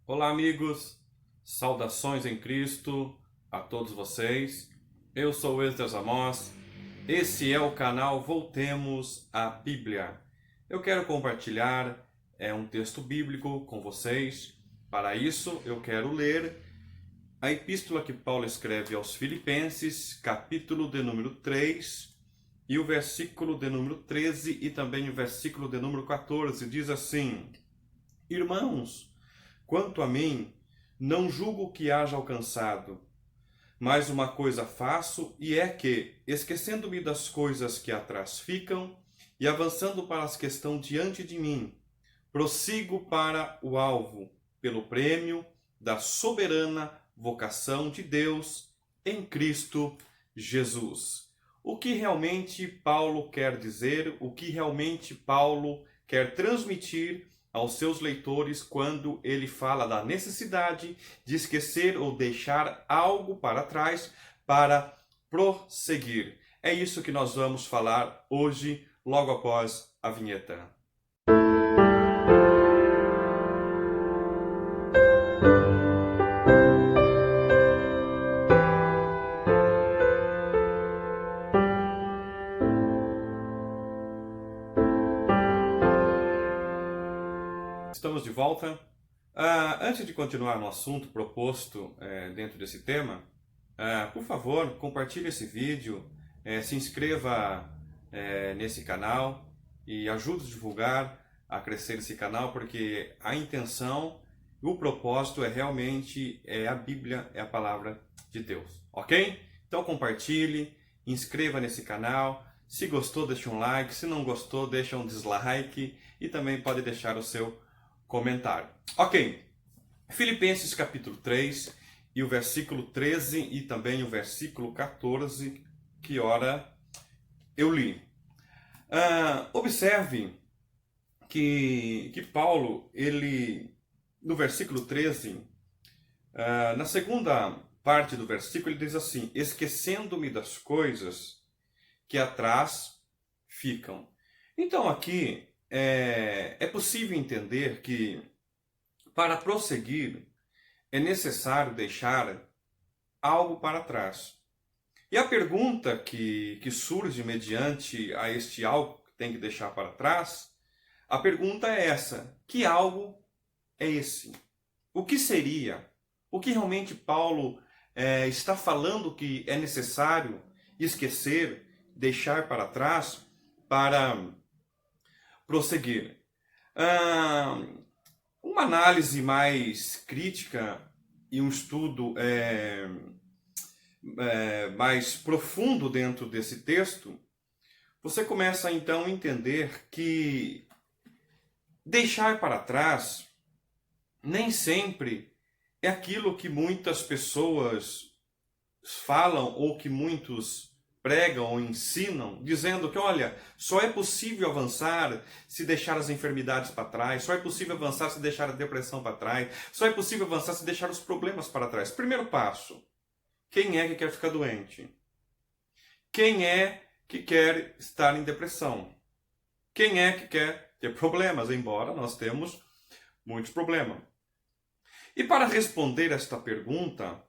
Olá, amigos, saudações em Cristo a todos vocês. Eu sou o Esdras Amós. Esse é o canal Voltemos à Bíblia. Eu quero compartilhar um texto bíblico com vocês. Para isso, eu quero ler a epístola que Paulo escreve aos Filipenses, capítulo de número 3, e o versículo de número 13 e também o versículo de número 14. Diz assim: Irmãos, quanto a mim, não julgo que haja alcançado, mas uma coisa faço, e é que, esquecendo-me das coisas que atrás ficam, e avançando para as que estão diante de mim, prossigo para o alvo, pelo prêmio da soberana vocação de Deus em Cristo Jesus. O que realmente Paulo quer dizer, o que realmente Paulo quer transmitir aos seus leitores quando ele fala da necessidade de esquecer ou deixar algo para trás para prosseguir. É isso que nós vamos falar hoje, logo após a vinheta. Estamos de volta. Antes de continuar no assunto proposto dentro desse tema, por favor, compartilhe esse vídeo, se inscreva nesse canal e ajude a divulgar, a crescer esse canal, porque a intenção, o propósito é realmente a Bíblia, é a palavra de Deus, ok? Então compartilhe, inscreva nesse canal. Se gostou, deixa um like. Se não gostou, deixa um dislike e também pode deixar o seu comentário. Ok, Filipenses capítulo 3 e o versículo 13 e também o versículo 14, que ora eu li. Observe que Paulo, ele, no versículo 13, na segunda parte do versículo, ele diz assim: esquecendo-me das coisas que atrás ficam. Então aqui é possível entender que para prosseguir é necessário deixar algo para trás. E a pergunta que surge mediante a este algo que tem que deixar para trás, a pergunta é essa: que algo é esse? O que seria? O que realmente Paulo está falando que é necessário esquecer, deixar para trás para prosseguir? Uma análise mais crítica e um estudo mais profundo dentro desse texto, você começa então a entender que deixar para trás nem sempre é aquilo que muitas pessoas falam ou que muitos pregam ou ensinam, dizendo que, olha, só é possível avançar se deixar as enfermidades para trás, só é possível avançar se deixar a depressão para trás, só é possível avançar se deixar os problemas para trás. Primeiro passo: quem é que quer ficar doente? Quem é que quer estar em depressão? Quem é que quer ter problemas? Embora nós temos muitos problemas. E para responder esta pergunta,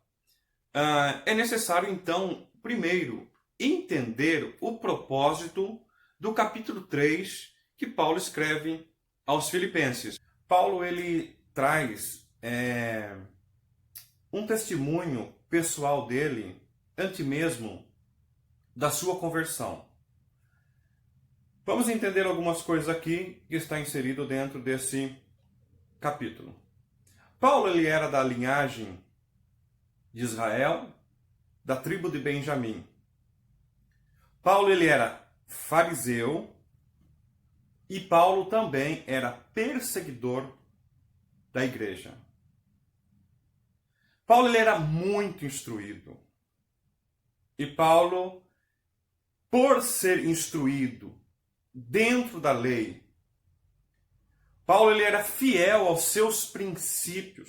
é necessário então, primeiro, entender o propósito do capítulo 3 que Paulo escreve aos Filipenses. Paulo ele traz um testemunho pessoal dele antes mesmo da sua conversão. Vamos entender algumas coisas aqui que está inserido dentro desse capítulo. Paulo ele era da linhagem de Israel, da tribo de Benjamim. Paulo ele era fariseu e Paulo também era perseguidor da igreja. Paulo ele era muito instruído. E Paulo, por ser instruído dentro da lei, Paulo ele era fiel aos seus princípios.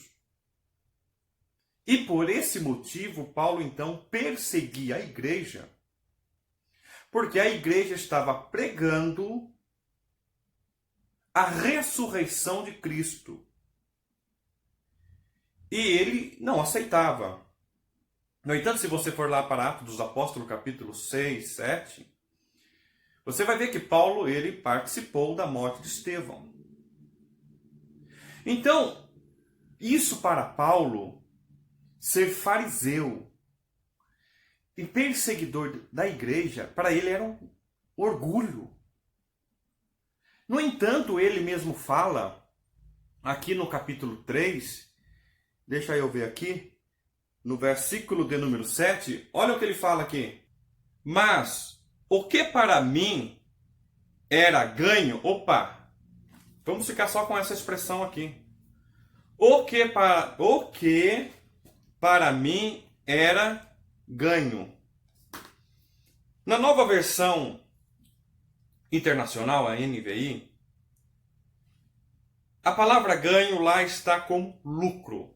E por esse motivo, Paulo então perseguia a igreja, porque a igreja estava pregando a ressurreição de Cristo. E ele não aceitava. No entanto, se você for lá para Atos dos Apóstolos, capítulo 6, 7, você vai ver que Paulo, ele participou da morte de Estevão. Então, isso para Paulo, ser fariseu e perseguidor da igreja, para ele era um orgulho. No entanto, ele mesmo fala, aqui no capítulo 3, deixa eu ver aqui, no versículo de número 7, olha o que ele fala aqui. Mas o que para mim era ganho, vamos ficar só com essa expressão aqui. O que para mim era ganho. Na nova versão internacional, a NVI, a palavra ganho lá está como lucro.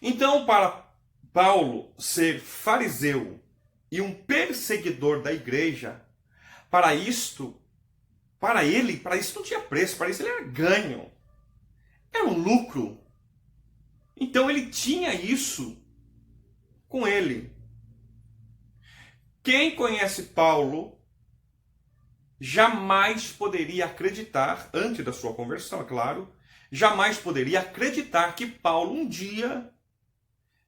Então, para Paulo ser fariseu e um perseguidor da igreja, para ele não tinha preço, para isso ele era ganho. Era um lucro. Então ele tinha isso com ele. Quem conhece Paulo jamais poderia acreditar, antes da sua conversão, é claro, jamais poderia acreditar que Paulo um dia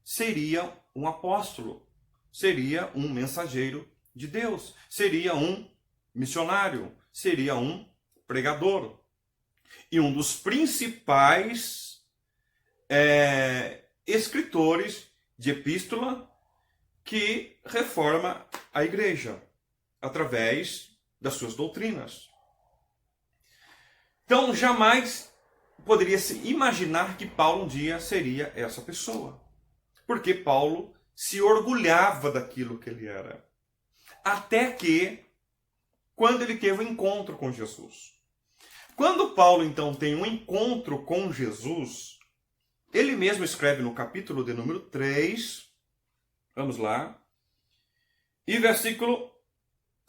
seria um apóstolo, seria um mensageiro de Deus, seria um missionário, seria um pregador. E um dos principais escritores de epístola que reforma a igreja através das suas doutrinas. Então, jamais poderia se imaginar que Paulo um dia seria essa pessoa. Porque Paulo se orgulhava daquilo que ele era. Até que, quando ele teve um encontro com Jesus. Quando Paulo, então, tem um encontro com Jesus, ele mesmo escreve no capítulo de número 3, vamos lá, e versículo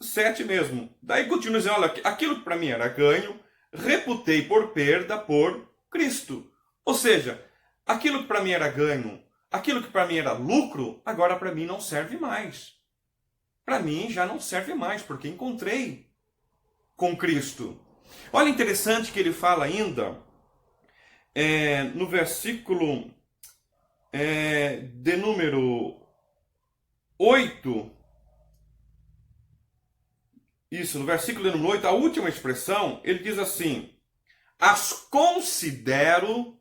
7 mesmo. Daí continua dizendo, olha, aquilo que para mim era ganho, reputei por perda por Cristo. Ou seja, aquilo que para mim era ganho, aquilo que para mim era lucro, agora para mim não serve mais. Para mim já não serve mais, porque encontrei com Cristo. Olha, interessante que ele fala ainda, no versículo de número 8, isso, no versículo de número 8, a última expressão, ele diz assim, as considero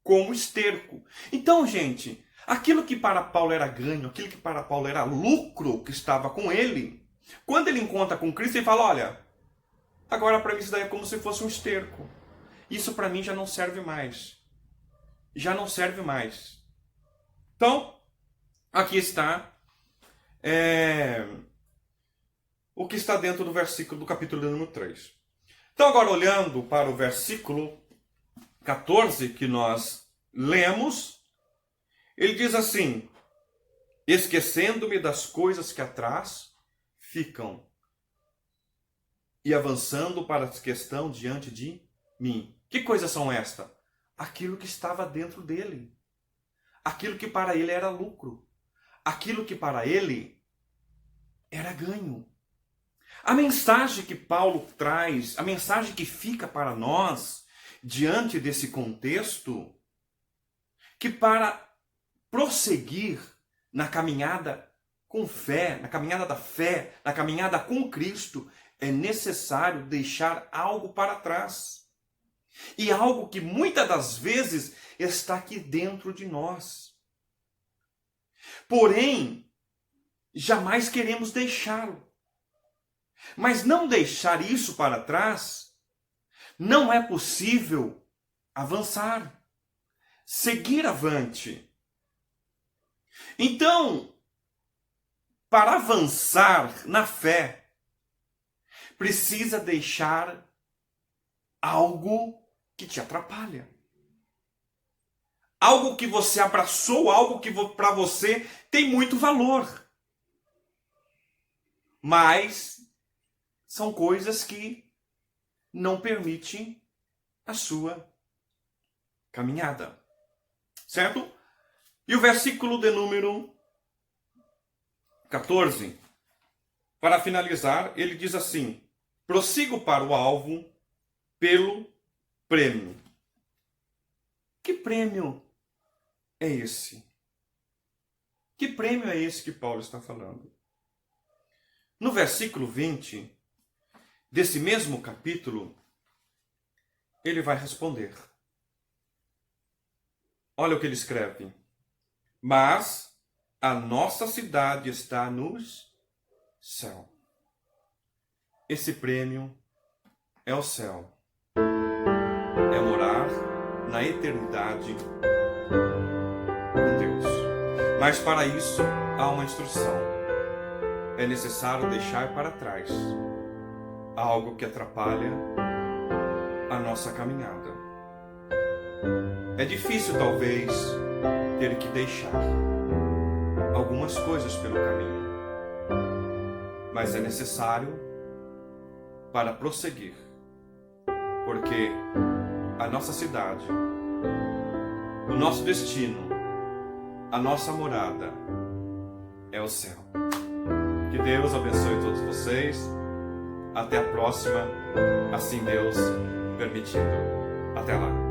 como esterco. Então, gente, aquilo que para Paulo era ganho, aquilo que para Paulo era lucro que estava com ele, quando ele encontra com Cristo, ele fala, olha, agora para mim isso daí é como se fosse um esterco. Isso para mim já não serve mais. Já não serve mais. Então, aqui está o que está dentro do versículo do capítulo número 3. Então, agora olhando para o versículo 14 que nós lemos, ele diz assim, esquecendo-me das coisas que atrás ficam e avançando para as que estão diante de mim. Que coisas são estas? Aquilo que estava dentro dele. Aquilo que para ele era lucro. Aquilo que para ele era ganho. A mensagem que Paulo traz, a mensagem que fica para nós, diante desse contexto, que para prosseguir na caminhada com fé, na caminhada da fé, na caminhada com Cristo, é necessário deixar algo para trás. E algo que muitas das vezes está aqui dentro de nós. Porém, jamais queremos deixá-lo. Mas não deixar isso para trás, não é possível avançar, seguir avante. Então, para avançar na fé, precisa deixar algo que te atrapalha. Algo que você abraçou, algo que para você tem muito valor. Mas são coisas que não permitem a sua caminhada. certo? E o versículo de número 14, para finalizar, ele diz assim: prossigo para o alvo pelo prêmio. Que prêmio é esse? Que prêmio é esse que Paulo está falando? No versículo 20 desse mesmo capítulo, ele vai responder. Olha o que ele escreve. Mas a nossa cidade está no céu. Esse prêmio é o céu. É morar na eternidade com Deus. Mas para isso há uma instrução. É necessário deixar para trás algo que atrapalha a nossa caminhada. É difícil, talvez, ter que deixar algumas coisas pelo caminho, mas é necessário para prosseguir, porque a nossa cidade, o nosso destino, a nossa morada é o céu. Que Deus abençoe todos vocês. Até a próxima, assim Deus permitindo. Até lá.